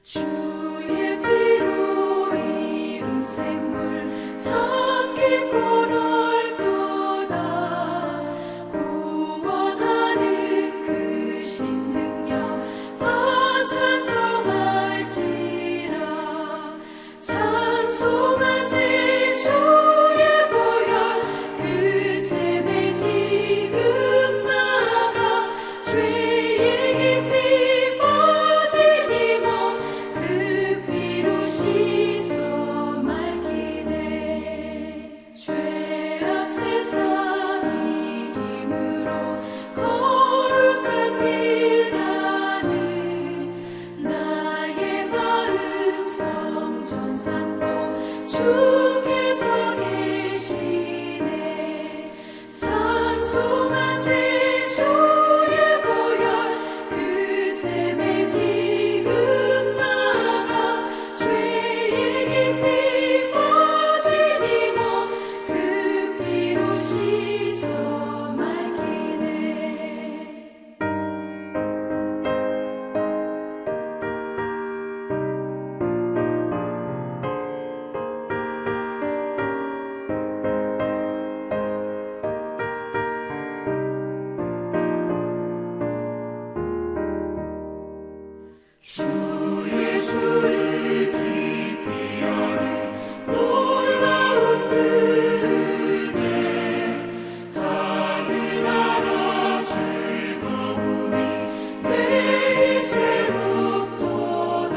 주의 피로 이룬 샘물 참 깊고 넓도다. 구원하는 그 신능력 다 찬송할지라. 찬송하세 주의 보혈 그 샘에 지금 나가. 죄의 깊이 빠진 이 몸 그 피로 씻어 맑히네. 죄악 세상 이김으로 거룩한 길 가는 나의 마음 성전 삼고 주께서 계시네. 찬송하세 주의 보혈 그 샘에 지금 나가. 죄의 깊이 빠진 이 몸 그 피로 씻어 맑히네. 주 예수를 깊이 아는 놀라운 그 은혜. 하늘나라 즐거움이 매일 새롭도다.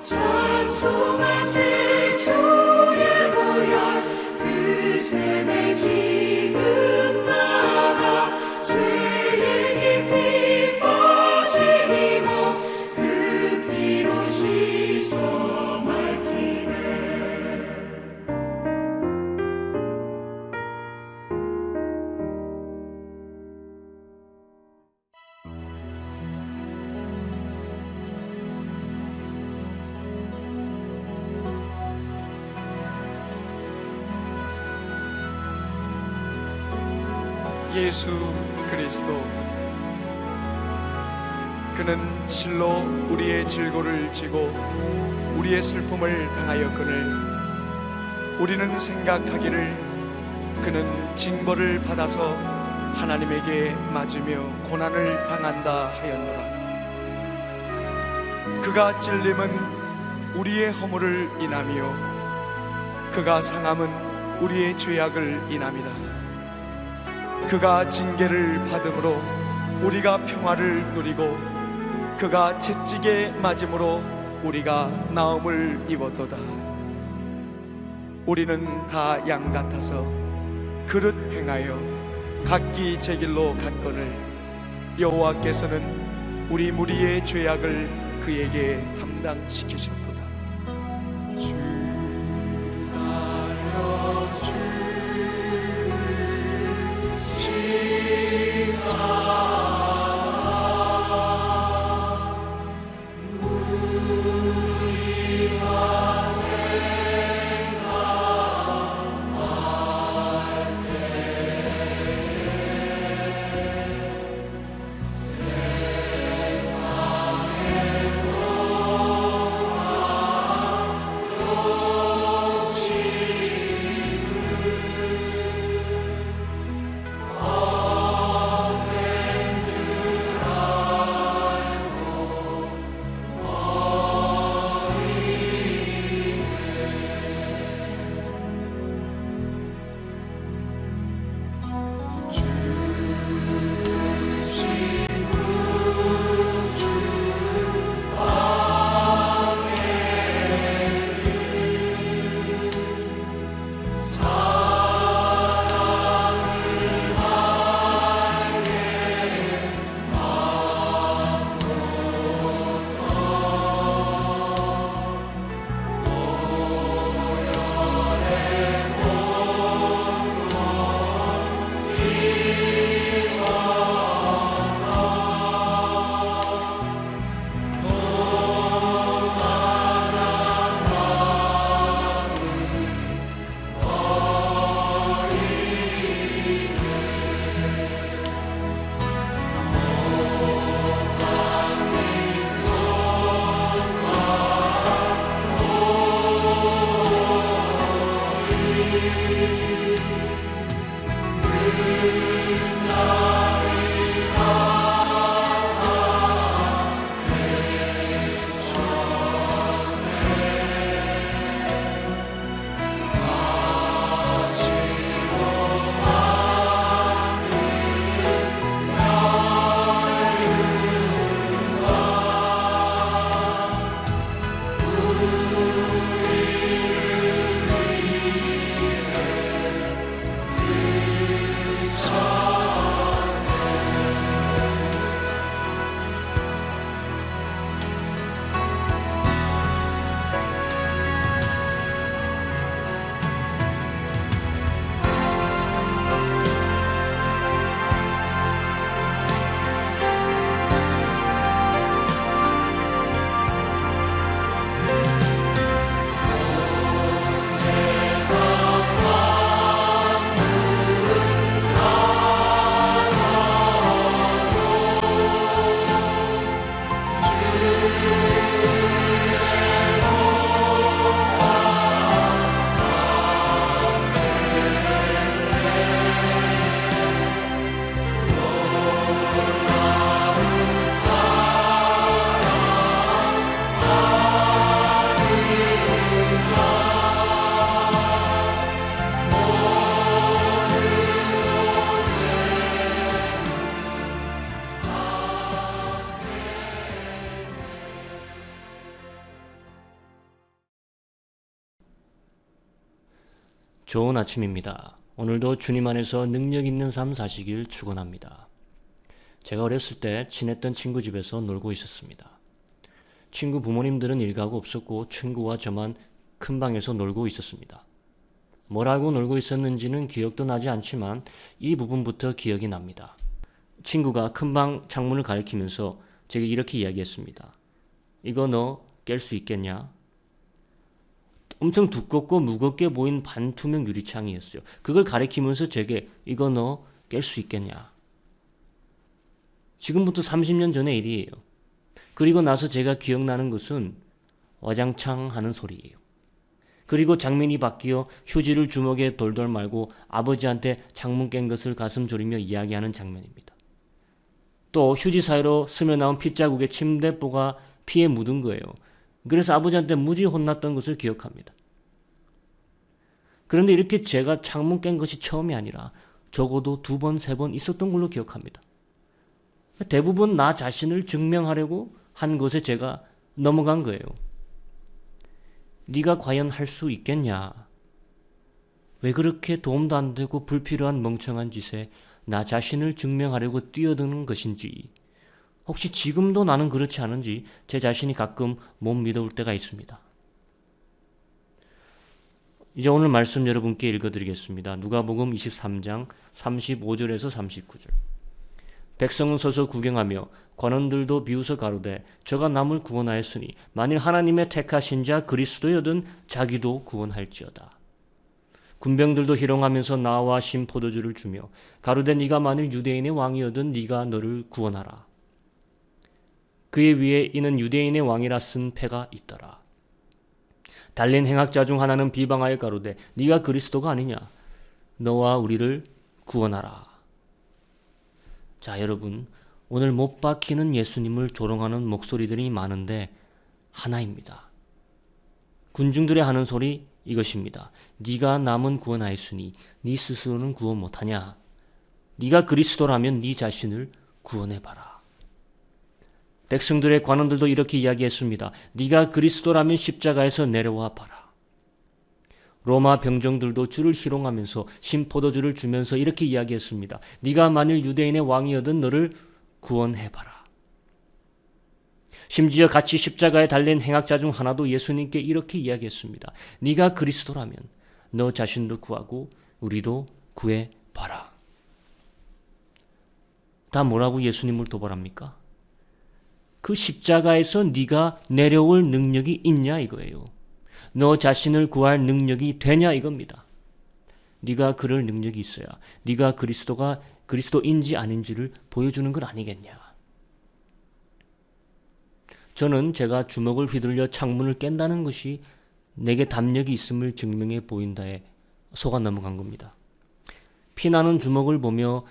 찬송하세 주의 보혈 그 샘에 지금 나가. 죄의 깊이 빠진 이 몸 그 피로 씻어 맑히네. 예수 그리스도, 그는 실로 우리의 질고를 지고 우리의 슬픔을 당하였거늘 우리는 생각하기를 그는 징벌을 받아서 하나님에게 맞으며 고난을 당한다 하였노라. 그가 찔림은 우리의 허물을 인하며 그가 상함은 우리의 죄악을 인함이라. 그가 징계를 받음으로 우리가 평화를 누리고 그가 채찍에 맞음으로 우리가 나음을 입었도다. 우리는 다 양 같아서 그릇 행하여 각기 제 길로 갔거늘 여호와께서는 우리 무리의 죄악을 그에게 담당시키셨도다. 좋은 아침입니다. 오늘도 주님 안에서 능력 있는 삶 사시길 축원합니다. 제가 어렸을 때 친했던 친구 집에서 놀고 있었습니다. 친구 부모님들은 일가구 없었고 친구와 저만 큰 방에서 놀고 있었습니다. 뭐라고 놀고 있었는지는 기억도 나지 않지만 이 부분부터 기억이 납니다. 친구가 큰 방 창문을 가리키면서 제게 이렇게 이야기했습니다. 이거 너 깰 수 있겠냐? 엄청 두껍고 무겁게 보인 반투명 유리창이었어요. 그걸 가리키면서 제게 이거 너 깰 수 있겠냐? 지금부터 30년 전의 일이에요. 그리고 나서 제가 기억나는 것은 와장창 하는 소리예요. 그리고 장면이 바뀌어 휴지를 주먹에 돌돌 말고 아버지한테 창문 깬 것을 가슴 졸이며 이야기하는 장면입니다. 또 휴지 사이로 스며나온 핏자국에 침대보가 피에 묻은 거예요. 그래서 아버지한테 무지 혼났던 것을 기억합니다. 그런데 이렇게 제가 창문 깬 것이 처음이 아니라 적어도 2번, 3번 있었던 걸로 기억합니다. 대부분 나 자신을 증명하려고 한 것에 제가 넘어간 거예요. 네가 과연 할 수 있겠냐? 왜 그렇게 도움도 안 되고 불필요한 멍청한 짓에 나 자신을 증명하려고 뛰어드는 것인지, 혹시 지금도 나는 그렇지 않은지 제 자신이 가끔 못 믿어올 때가 있습니다. 이제 오늘 말씀 여러분께 읽어드리겠습니다. 누가복음 23장 35절에서 39절. 백성은 서서 구경하며 관원들도 비웃어 가로되 저가 남을 구원하였으니 만일 하나님의 택하신 자 그리스도여든 자기도 구원할지어다. 군병들도 희롱하면서 나와 신 포도주를 주며 가로되 네가 만일 유대인의 왕이여든 네가 너를 구원하라. 그의 위에 이는 유대인의 왕이라 쓴 패가 있더라. 달린 행악자 중 하나는 비방하여 가로되 네가 그리스도가 아니냐? 너와 우리를 구원하라. 자, 여러분, 오늘 못 박히는 예수님을 조롱하는 목소리들이 많은데 하나입니다. 군중들의 하는 소리 이것입니다. 네가 남은 구원하였으니 네 스스로는 구원 못하냐? 네가 그리스도라면 네 자신을 구원해봐라. 백성들의 관원들도 이렇게 이야기했습니다. 네가 그리스도라면 십자가에서 내려와 봐라. 로마 병정들도 주를 희롱하면서 신포도주를 주면서 이렇게 이야기했습니다. 네가 만일 유대인의 왕이여든 너를 구원해봐라. 심지어 같이 십자가에 달린 행악자 중 하나도 예수님께 이렇게 이야기했습니다. 네가 그리스도라면 너 자신도 구하고 우리도 구해봐라. 다 뭐라고 예수님을 도발합니까? 그 십자가에서 네가 내려올 능력이 있냐 이거예요. 너 자신을 구할 능력이 되냐 이겁니다. 네가 그럴 능력이 있어야 네가 그리스도가 그리스도인지 아닌지를 보여주는 것 아니겠냐. 저는 제가 주먹을 휘둘려 창문을 깬다는 것이 내게 담력이 있음을 증명해 보인다에 속아 넘어간 겁니다. 피나는 주먹을 보며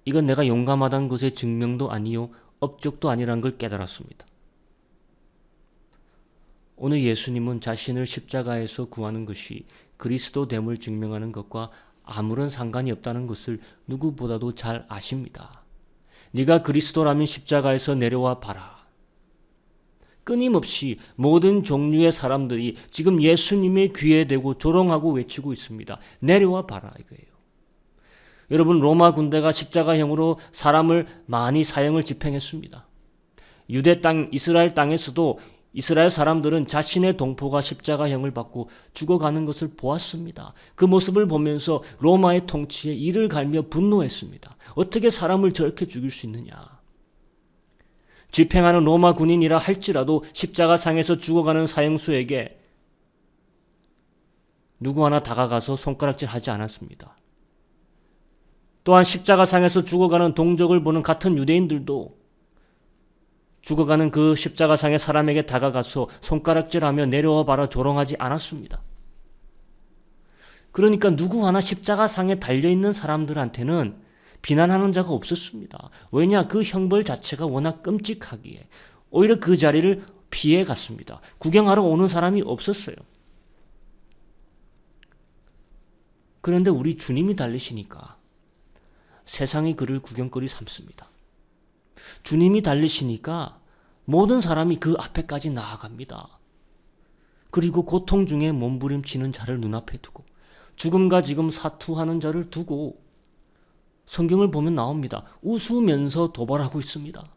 이건 내가 용감하다는 것의 증명도 아니요 업적도 아니라는 걸 깨달았습니다. 오늘 예수님은 자신을 십자가에서 구하는 것이 그리스도됨을 증명하는 것과 아무런 상관이 없다는 것을 누구보다도 잘 아십니다. 네가 그리스도라면 십자가에서 내려와 봐라. 끊임없이 모든 종류의 사람들이 지금 예수님의 귀에 대고 조롱하고 외치고 있습니다. 내려와 봐라 이거예요. 여러분, 로마 군대가 십자가형으로 사람을 많이 사형을 집행했습니다. 유대 땅, 이스라엘 땅에서도 이스라엘 사람들은 자신의 동포가 십자가형을 받고 죽어가는 것을 보았습니다. 그 모습을 보면서 로마의 통치에 이를 갈며 분노했습니다. 어떻게 사람을 저렇게 죽일 수 있느냐. 집행하는 로마 군인이라 할지라도 십자가상에서 죽어가는 사형수에게 누구 하나 다가가서 손가락질하지 않았습니다. 또한 십자가상에서 죽어가는 동족을 보는 같은 유대인들도 죽어가는 그 십자가상의 사람에게 다가가서 손가락질하며 내려와 봐라 조롱하지 않았습니다. 그러니까 누구 하나 십자가상에 달려있는 사람들한테는 비난하는 자가 없었습니다. 왜냐? 그 형벌 자체가 워낙 끔찍하기에 오히려 그 자리를 피해 갔습니다. 구경하러 오는 사람이 없었어요. 그런데 우리 주님이 달리시니까 세상이 그를 구경거리 삼습니다. 주님이 달리시니까 모든 사람이 그 앞에까지 나아갑니다. 그리고 고통 중에 몸부림치는 자를 눈앞에 두고 죽음과 지금 사투하는 자를 두고 성경을 보면 나옵니다. 웃으면서 도발하고 있습니다.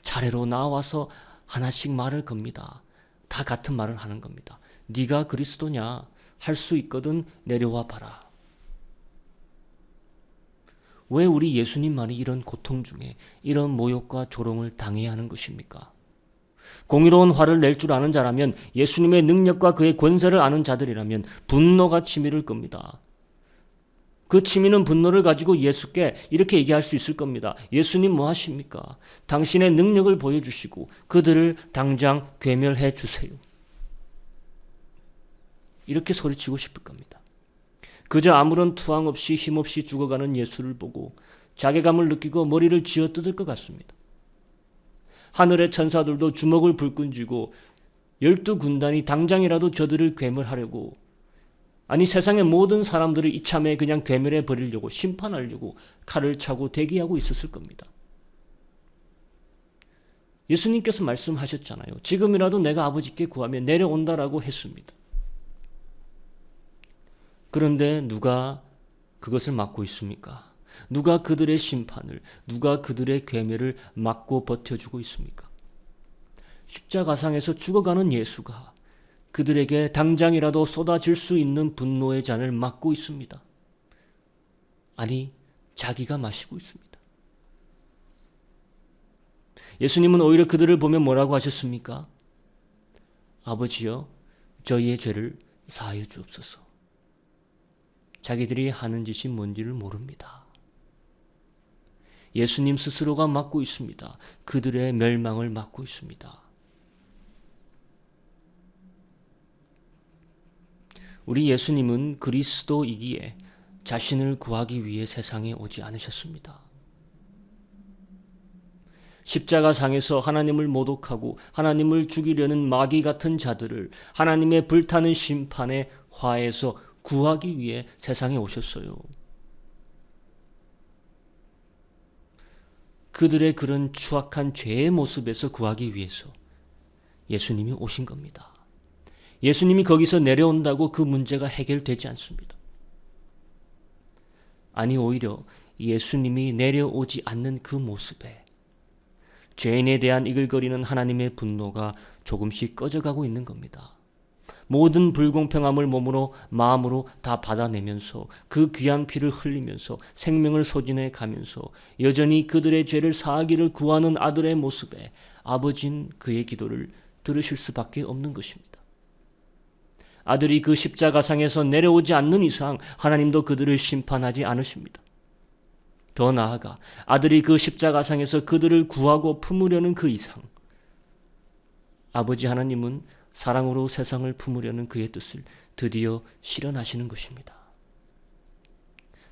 차례로 나와서 하나씩 말을 겁니다. 다 같은 말을 하는 겁니다. 네가 그리스도냐? 할 수 있거든 내려와 봐라. 왜 우리 예수님만이 이런 고통 중에 이런 모욕과 조롱을 당해야 하는 것입니까? 공의로운 화를 낼 줄 아는 자라면, 예수님의 능력과 그의 권세를 아는 자들이라면 분노가 치밀을 겁니다. 그 치미는 분노를 가지고 예수께 이렇게 얘기할 수 있을 겁니다. 예수님 뭐 하십니까? 당신의 능력을 보여주시고 그들을 당장 괴멸해 주세요. 이렇게 소리치고 싶을 겁니다. 그저 아무런 투항 없이 힘없이 죽어가는 예수를 보고 자괴감을 느끼고 머리를 쥐어뜯을 것 같습니다. 하늘의 천사들도 주먹을 불끈 쥐고 12군단이 당장이라도 저들을 괴멸하려고, 아니 세상의 모든 사람들을 이참에 그냥 괴멸해 버리려고, 심판하려고 칼을 차고 대기하고 있었을 겁니다. 예수님께서 말씀하셨잖아요. 지금이라도 내가 아버지께 구하면 내려온다라고 했습니다. 그런데 누가 그것을 막고 있습니까? 누가 그들의 심판을, 누가 그들의 괴멸을 막고 버텨주고 있습니까? 십자가상에서 죽어가는 예수가 그들에게 당장이라도 쏟아질 수 있는 분노의 잔을 막고 있습니다. 아니, 자기가 마시고 있습니다. 예수님은 오히려 그들을 보며 뭐라고 하셨습니까? 아버지여, 저희의 죄를 사하여 주옵소서. 자기들이 하는 짓이 뭔지를 모릅니다. 예수님 스스로가 맡고 있습니다. 그들의 멸망을 맡고 있습니다. 우리 예수님은 그리스도이기에 자신을 구하기 위해 세상에 오지 않으셨습니다. 십자가상에서 하나님을 모독하고 하나님을 죽이려는 마귀 같은 자들을 하나님의 불타는 심판의 화에서 구하기 위해 세상에 오셨어요. 그들의 그런 추악한 죄의 모습에서 구하기 위해서 예수님이 오신 겁니다. 예수님이 거기서 내려온다고 그 문제가 해결되지 않습니다. 아니, 오히려 예수님이 내려오지 않는 그 모습에 죄인에 대한 이글거리는 하나님의 분노가 조금씩 꺼져가고 있는 겁니다. 모든 불공평함을 몸으로 마음으로 다 받아내면서 그 귀한 피를 흘리면서 생명을 소진해 가면서 여전히 그들의 죄를 사하기를 구하는 아들의 모습에 아버지는 그의 기도를 들으실 수밖에 없는 것입니다. 아들이 그 십자가상에서 내려오지 않는 이상 하나님도 그들을 심판하지 않으십니다. 더 나아가 아들이 그 십자가상에서 그들을 구하고 품으려는 그 이상 아버지 하나님은 사랑으로 세상을 품으려는 그의 뜻을 드디어 실현하시는 것입니다.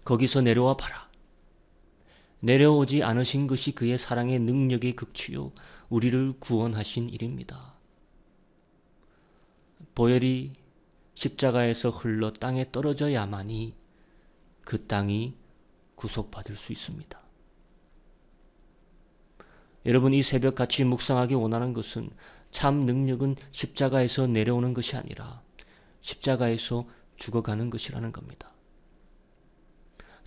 거기서 내려와 봐라. 내려오지 않으신 것이 그의 사랑의 능력의 극치요 우리를 구원하신 일입니다. 보혈이 십자가에서 흘러 땅에 떨어져야만이 그 땅이 구속받을 수 있습니다. 여러분, 이 새벽 같이 묵상하기 원하는 것은 참 능력은 십자가에서 내려오는 것이 아니라 십자가에서 죽어가는 것이라는 겁니다.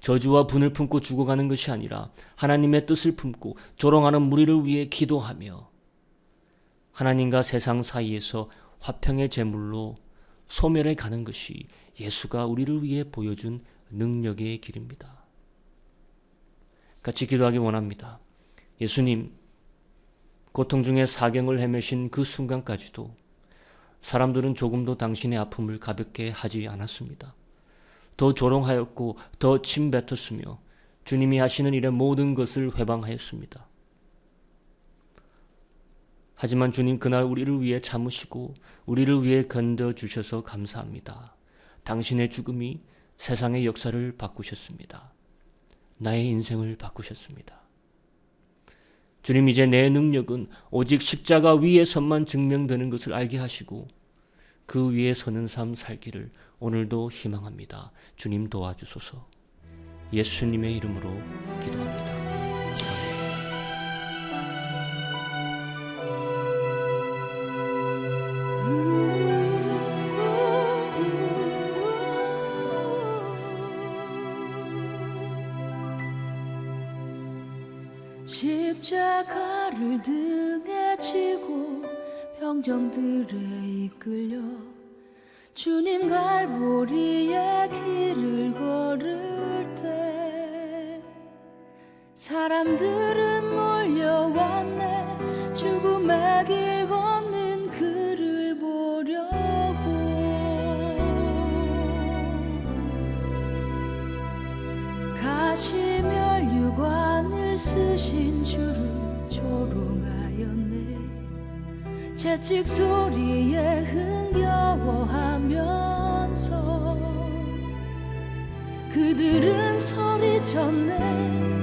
저주와 분을 품고 죽어가는 것이 아니라 하나님의 뜻을 품고 조롱하는 무리를 위해 기도하며 하나님과 세상 사이에서 화평의 제물로 소멸해 가는 것이 예수가 우리를 위해 보여준 능력의 길입니다. 같이 기도하기 원합니다. 예수님, 고통 중에 사경을 헤매신 그 순간까지도 사람들은 조금도 당신의 아픔을 가볍게 하지 않았습니다. 더 조롱하였고 더 침뱉었으며 주님이 하시는 일의 모든 것을 회방하였습니다. 하지만 주님, 그날 우리를 위해 참으시고 우리를 위해 건져주셔서 감사합니다. 당신의 죽음이 세상의 역사를 바꾸셨습니다. 나의 인생을 바꾸셨습니다. 주님, 이제 내 능력은 오직 십자가 위에서만 증명되는 것을 알게 하시고 그 위에 서는 삶 살기를 오늘도 희망합니다. 주님 도와주소서. 예수님의 이름으로 기도합니다. 십자가를 등에 지고 병정들에 이끌려 주님 갈보리의 길을 걸을 때 사람들은 몰려왔네. 죽음의 길 걷는 그를 보려고. 가시면류관을 쓰신 주를 조롱하였네. 채찍 소리에 흥겨워하면서 그들은 소리쳤네.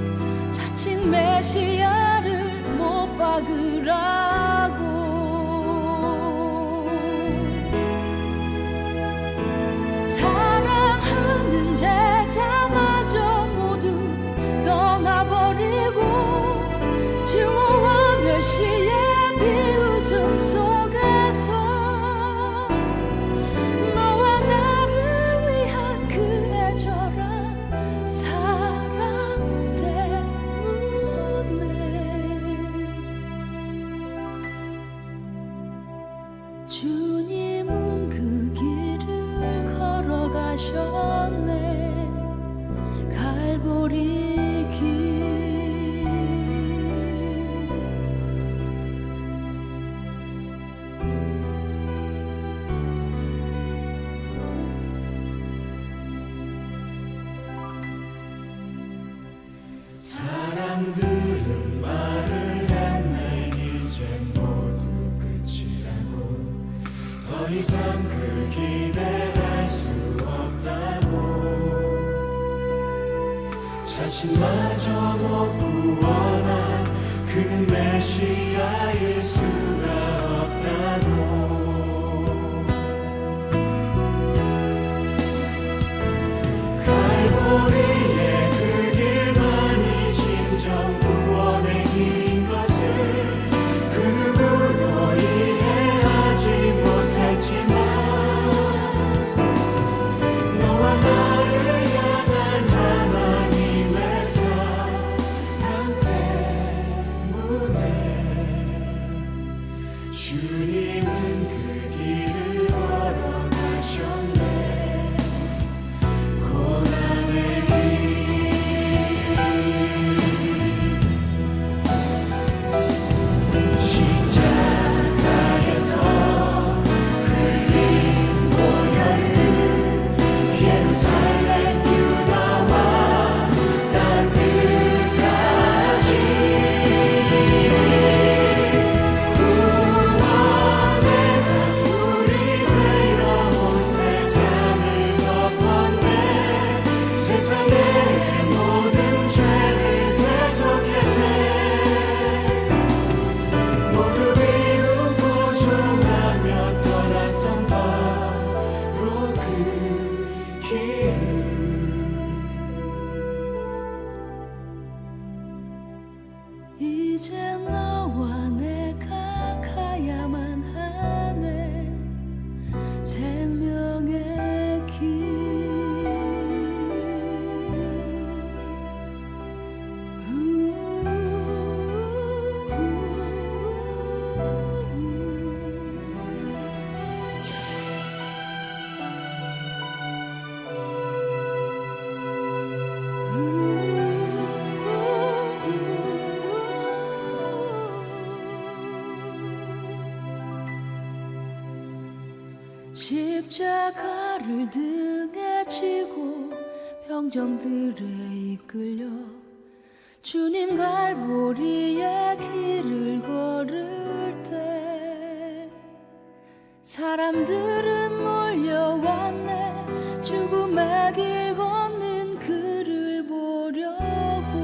자칭 메시아를 못 박으라고. 사랑하는 제자마저 모두 떠나버리고 증오와 멸시의 비웃음 속에서 너와 나를 위한 그 애절한 사랑 때문에 주님은 그 길을 걸어가셨네. 갈보리 길. 사람들은 말을 했네. 이젠 모두 끝이라고. 더 이상 그를 기대할 수 없다고. 자신마저 못 구원한 그는 메시아일 수가 없다고. 갈보리의 그 길만이 진정 구원의 길인 것을 그 누구도 이해하지 못했지만 너와 나를 향한 하나님의 사랑 때문에 주님은 그 길을 걸어가셨네. 고난의 길. 십자가에서 흘린 보혈은 예루살렘 유다와 땅 끝까지 구원의 강물이 되어 온 세상을 덮었네. 세상의 모든 죄를 대속했네. 모두 비웃고 종하며 떠났던 바로 그 길을. 이제 너와 내가 가야만 하네. 생명의 길. 십자가를 등에 지고 병정들에 이끌려 주님 갈보리의 길을 걸을 때 사람들은 몰려왔네. 죽음의 길 걷는 그를 보려고.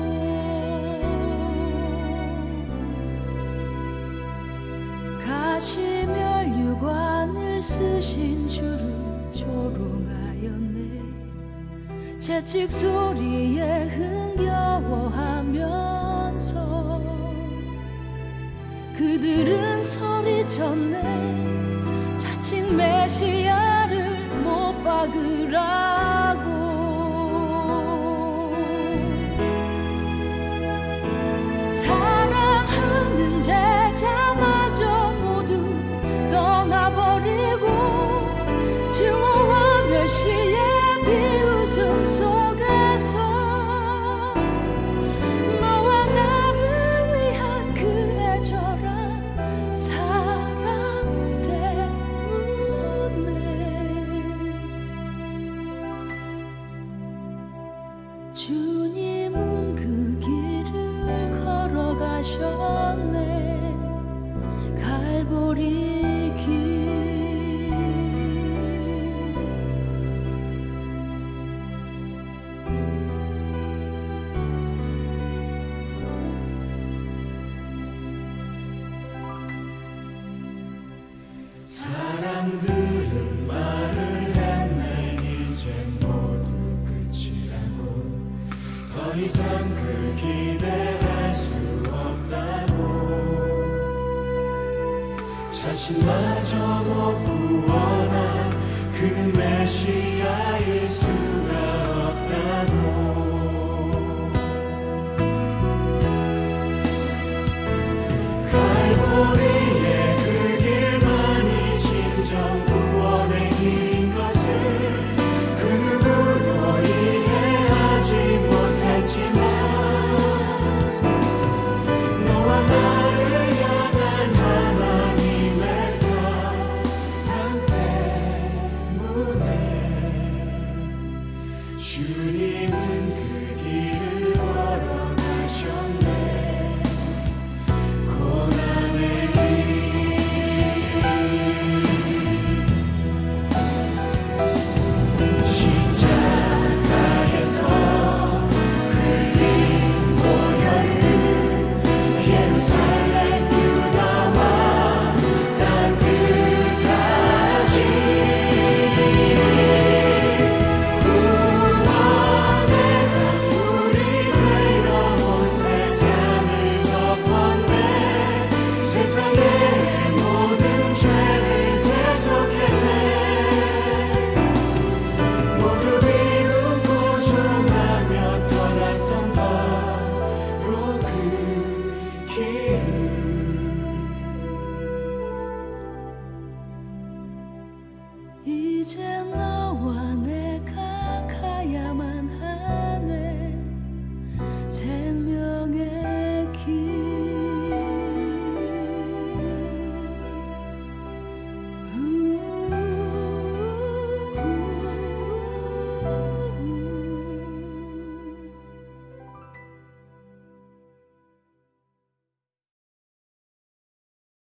가시면류관을 쓰신 주를 조롱하였네. 채찍 소리에 흥겨워하면서 그들은 소리쳤네. 자칭 메시아를 못 박으라고. 사랑 사람들은 말을 했네 이젠 모두 끝이라고 더 이상 그를 기대할 수 없다고 자신마저 못 구원한 그는 메시아일 수가